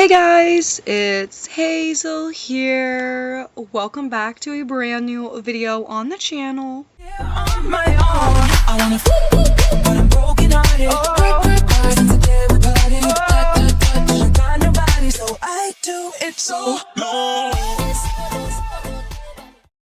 Hey guys, it's Hazel here. Welcome back to a brand new video on the channel. On my own, I wanna but I'm broken hearted. Got nobody, so I do it so long.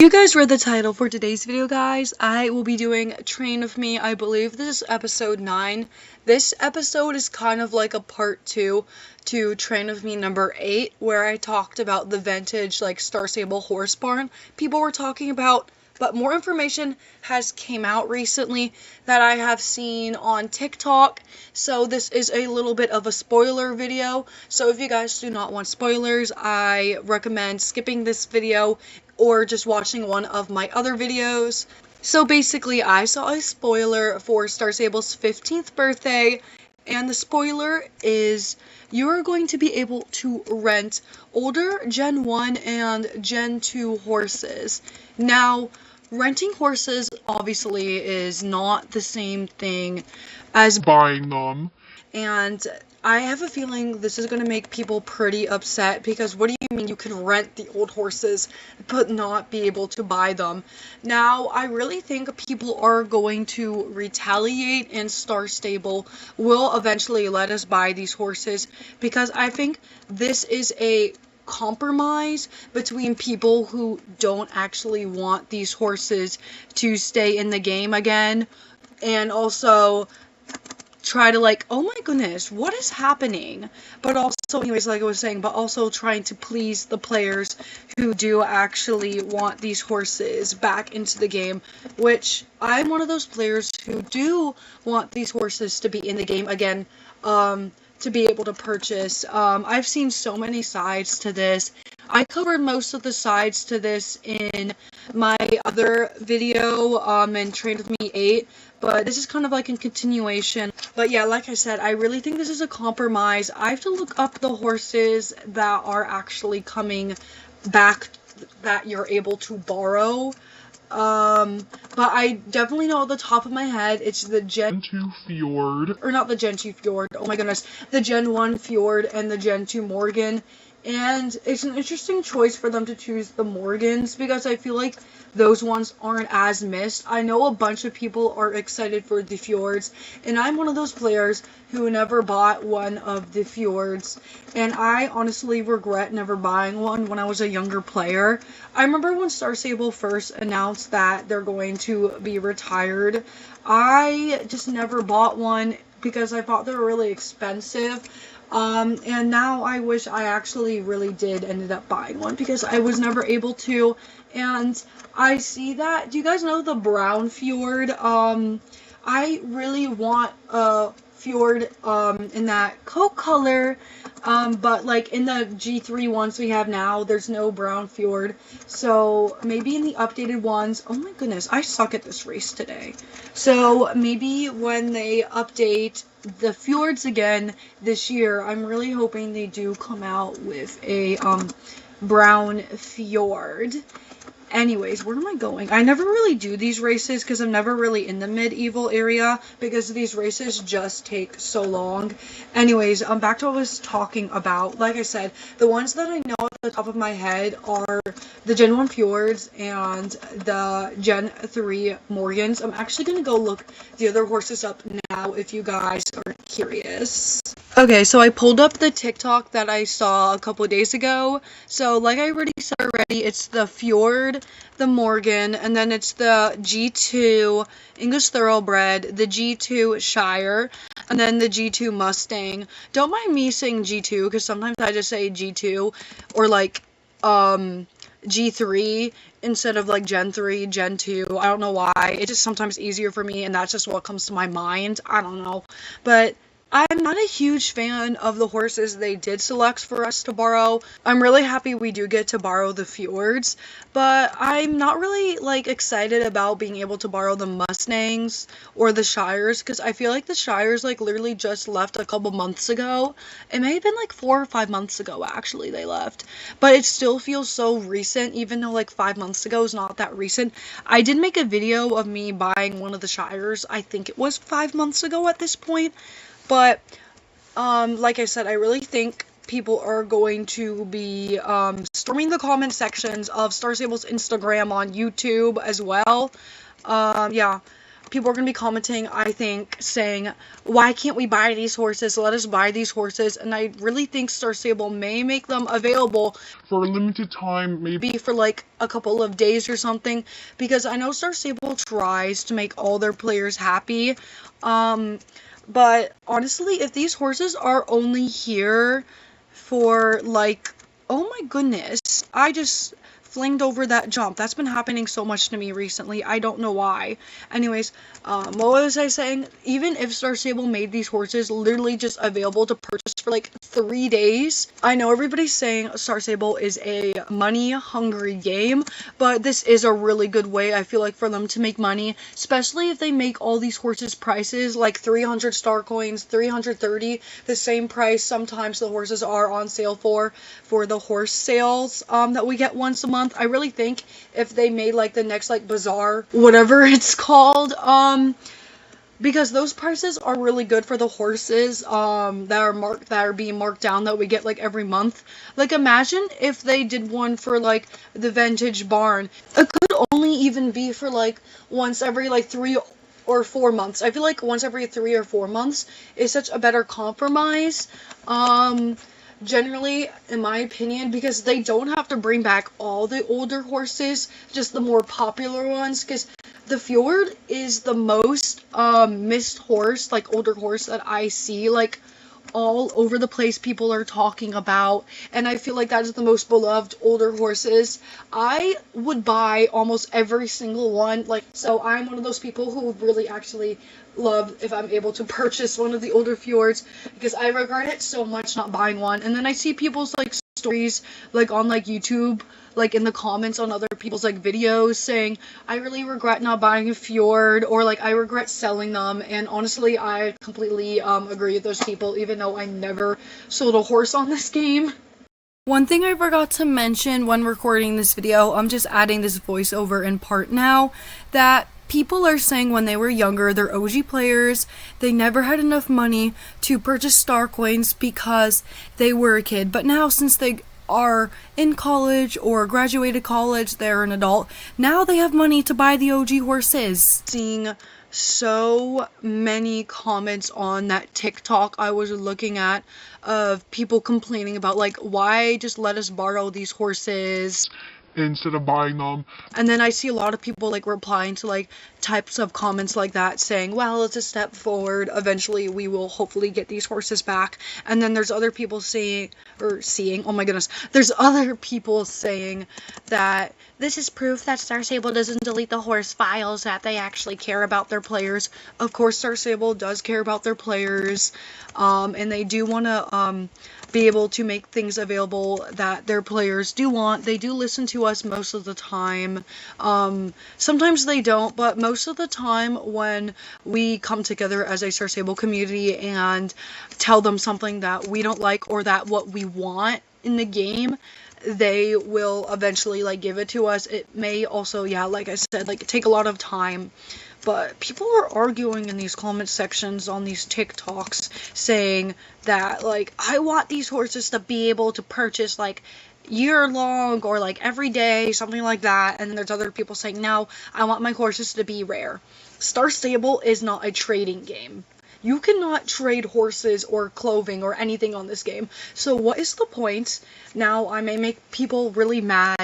You guys read the title for today's video, guys. I will be doing Train With Me. I believe this is episode 9. This episode is kind of like a part 2 to Train With Me number 8, where I talked about the vintage like Star Stable horse barn people were talking about. But more information has came out recently that I have seen on TikTok. So this is a little bit of a spoiler video. So if you guys do not want spoilers, I recommend skipping this video or just watching one of my other videos. So basically, I saw a spoiler for Star Stable's 15th birthday, and the spoiler is you are going to be able to rent older Gen 1 and Gen 2 horses. Now, renting horses obviously is not the same thing as buying them. And I have a feeling this is going to make people pretty upset, because what do you mean you can rent the old horses but not be able to buy them? Now, I really think people are going to retaliate, and Star Stable will eventually let us buy these horses, because I think this is a compromise between people who don't actually want these horses to stay in the game again, and also try to like, oh my goodness, what is happening? But also, anyways, like I was saying, but also trying to please the players who do actually want these horses back into the game, which I'm one of those players who do want these horses to be in the game again, to be able to purchase. I've seen so many sides to this. I covered most of the sides to this in my other video, in Train With Me 8, but this is kind of like a continuation. But yeah, like I said, I really think this is a compromise. I have to look up the horses that are actually coming back that you're able to borrow. But I definitely know at the top of my head, it's the Gen 2 Fjord. Or not the Gen 2 Fjord, oh my goodness, the Gen 1 Fjord and the Gen 2 Morgan. And it's an interesting choice for them to choose the Morgans, because I feel like those ones aren't as missed. I know a bunch of people are excited for the Fjords, and I'm one of those players who never bought one of the Fjords, and I honestly regret never buying one when I was a younger player. I remember when Star Stable first announced that they're going to be retired, I just never bought one because I thought they were really expensive. And now I wish I actually really did ended up buying one, because I was never able to. And I see that, do you guys know the brown Fjord? I really want a Fjord, in that coat color, but like in the G3 ones we have now, there's no brown Fjord. So maybe in the updated ones, oh my goodness, I suck at this race today. So maybe when they update the Fjords again this year, I'm really hoping they do come out with a brown Fjord. Anyways, where am I going? I never really do these races because I'm never really in the medieval area, because these races just take so long. Anyways, back to what I was talking about. Like I said, the ones that I know at the top of my head are the Gen 1 Fjords and the Gen 3 Morgans. I'm actually going to go look the other horses up now if you guys are curious. Okay, so I pulled up the TikTok that I saw a couple of days ago. So like I already said it's the Fjord, the Morgan, and then it's the G2 English Thoroughbred, the G2 Shire, and then the G2 Mustang. Don't mind me saying G2, because sometimes I just say G2, or like, G3 instead of like Gen 3, Gen 2. I don't know why. It's just sometimes easier for me, and that's just what comes to my mind. I don't know. But I'm not a huge fan of the horses they did select for us to borrow. I'm really happy we do get to borrow the Fjords, but I'm not really like excited about being able to borrow the Mustangs or the Shires, because I feel like the Shires like literally just left a couple months ago. It may have been like 4 or 5 months ago actually they left, but it still feels so recent, even though like 5 months ago is not that recent. I did make a video of me buying one of the Shires, I think it was 5 months ago at this point. But, like I said, I really think people are going to be storming the comment sections of Star Sable's Instagram on YouTube as well. Yeah. People are going to be commenting, I think, saying, why can't we buy these horses? Let us buy these horses. And I really think Star Stable may make them available For a limited time, maybe. for like a couple of days or something. Because I know Star Stable tries to make all their players happy. But honestly, if these horses are only here for like, oh my goodness, I just flinged over that jump. That's been happening so much to me recently. I don't know why. Anyways, what was I saying? Even if Star Stable made these horses literally just available to purchase for like 3 days, I know everybody's saying Star Stable is a money-hungry game, but this is a really good way, I feel like, for them to make money, especially if they make all these horses prices like 300 star coins, 330, the same price sometimes the horses are on sale for the horse sales that we get once a month. I really think if they made like the next like bazaar, whatever it's called, because those prices are really good for the horses that are being marked down that we get like every month. Like imagine if they did one for like the vintage barn. It could only even be for like once every like 3 or 4 months. I feel like once every 3 or 4 months is such a better compromise. Generally, in my opinion, because they don't have to bring back all the older horses, just the more popular ones, because the Fjord is the most missed horse, like older horse that I see, like all over the place people are talking about, and I feel like that is the most beloved older horses. I would buy almost every single one, like, so I'm one of those people who would really actually love if I'm able to purchase one of the older Fjords, because I regret it so much not buying one. And then I see people's like stories like on like YouTube, like in the comments on other people's like videos saying, I really regret not buying a Fjord, or like I regret selling them. And honestly, I completely agree with those people, even though I never sold a horse on this game. One thing I forgot to mention when recording this video, I'm just adding this voiceover in part now, that people are saying when they were younger, they're OG players, they never had enough money to purchase star coins because they were a kid. But now, since they are in college or graduated college, they're an adult, now they have money to buy the OG horses. Seeing so many comments on that TikTok I was looking at of people complaining about like, why just let us borrow these horses Instead of buying them. And then I see a lot of people like replying to like types of comments like that saying, well, it's a step forward, eventually we will hopefully get these horses back. And then there's other people saying, oh my goodness, there's other people saying that this is proof that Star Stable doesn't delete the horse files, that they actually care about their players. Of course, Star Stable does care about their players, and they do want to be able to make things available that their players do want. They do listen to us most of the time. Sometimes they don't, but most of the time when we come together as a Star Stable community and tell them something that we don't like or that what we want in the game, they will eventually like give it to us. It may also, yeah, like I said, like take a lot of time. But people are arguing in these comment sections on these TikToks saying that, like, I want these horses to be able to purchase, like, year-long or, like, every day, something like that. And then there's other people saying, no, I want my horses to be rare. Star Stable is not a trading game. You cannot trade horses or clothing or anything on this game. So what is the point? Now, I may make people really mad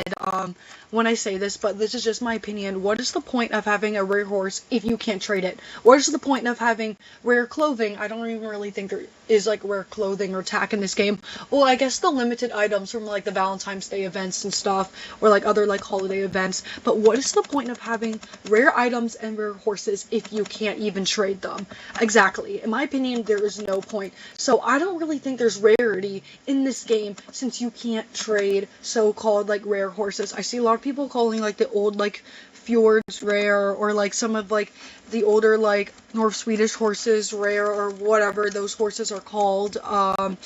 when I say this, but this is just my opinion. What is the point of having a rare horse if you can't trade it? What is the point of having rare clothing? I don't even really think there is like rare clothing or tack in this game. Well, I guess the limited items from like the Valentine's Day events and stuff, or like other like holiday events. But what is the point of having rare items and rare horses if you can't even trade them? Exactly. In my opinion, there is no point. So I don't really think there's rarity in this game since you can't trade so-called like rare horses. I see a lot of people calling like the old like Fjords rare, or like some of like the older like North Swedish horses rare, or whatever those horses are called. Are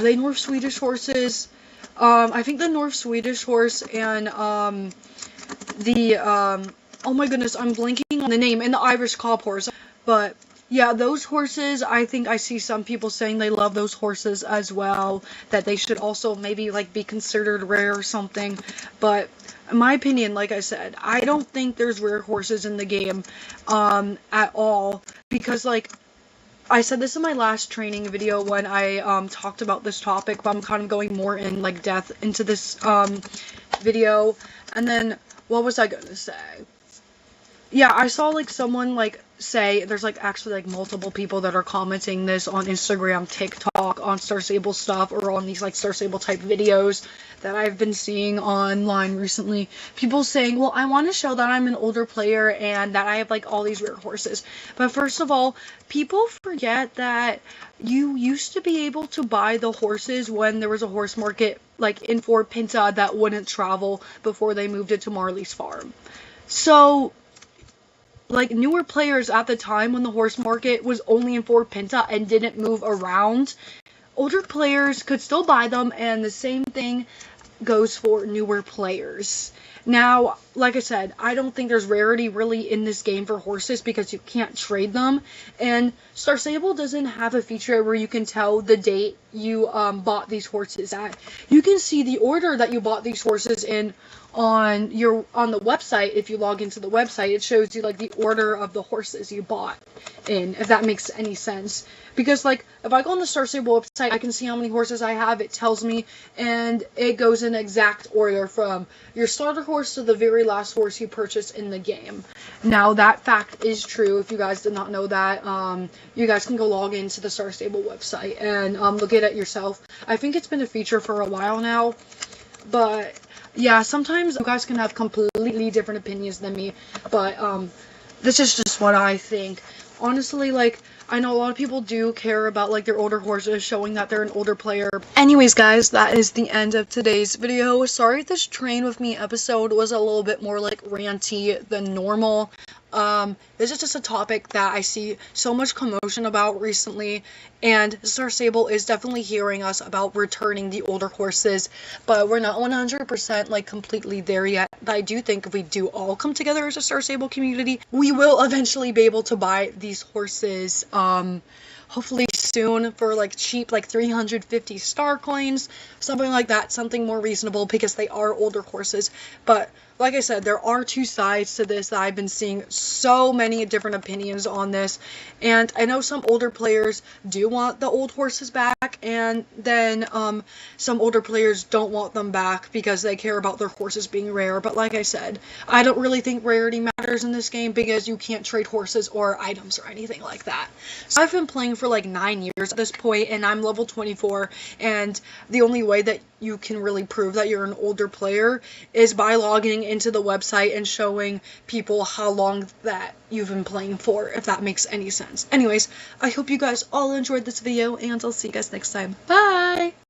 they North Swedish horses? I think the North Swedish horse and oh my goodness, I'm blanking on the name, and the Irish cob horse. But Yeah, those horses, I think I see some people saying they love those horses as well, that they should also maybe like be considered rare or something. But in my opinion, like I said, I don't think there's rare horses in the game at all, because like I said this in my last training video when I talked about this topic, but I'm kind of going more in like depth into this video. And then what was I gonna say? Yeah, I saw like someone like say there's like actually like multiple people that are commenting this on Instagram, TikTok, on Star Stable stuff, or on these like Star Stable type videos that I've been seeing online recently. People saying, well, I want to show that I'm an older player and that I have like all these rare horses. But first of all, people forget that you used to be able to buy the horses when there was a horse market like in Fort Pinta that wouldn't travel before they moved it to Marley's farm. So like newer players at the time when the horse market was only in Fort Pinta and didn't move around, older players could still buy them, and the same thing goes for newer players. Now, like I said, I don't think there's rarity really in this game for horses because you can't trade them, and Star Stable doesn't have a feature where you can tell the date you bought these horses at. You can see the order that you bought these horses in on the website. If you log into the website, it shows you like the order of the horses you bought in, if that makes any sense. Because like if I go on the Star Stable website, I can see how many horses I have. It tells me, and it goes in exact order from your starter horse to the very last horse you purchased in the game. Now that fact is true. If you guys did not know that, you guys can go log into the Star Stable website and look at it yourself. I think it's been a feature for a while now, but yeah, sometimes you guys can have completely different opinions than me, but this is just what I think. Honestly, like, I know a lot of people do care about, like, their older horses, showing that they're an older player. Anyways, guys, that is the end of today's video. Sorry if this Train With Me episode was a little bit more, like, ranty than normal. This is just a topic that I see so much commotion about recently, and Star Stable is definitely hearing us about returning the older horses, but we're not 100% like completely there yet. But I do think if we do all come together as a Star Stable community, we will eventually be able to buy these horses, hopefully soon for like cheap, like 350 star coins, something like that, something more reasonable, because they are older horses. But like I said, there are two sides to this that I've been seeing so many different opinions on this, and I know some older players do want the old horses back, and then some older players don't want them back because they care about their horses being rare. But like I said, I don't really think rarity matters in this game because you can't trade horses or items or anything like that. So I've been playing for like 9 years at this point, and I'm level 24, and the only way that you can really prove that you're an older player is by logging into the website and showing people how long that you've been playing for, if that makes any sense. Anyways, I hope you guys all enjoyed this video, and I'll see you guys next time. Bye!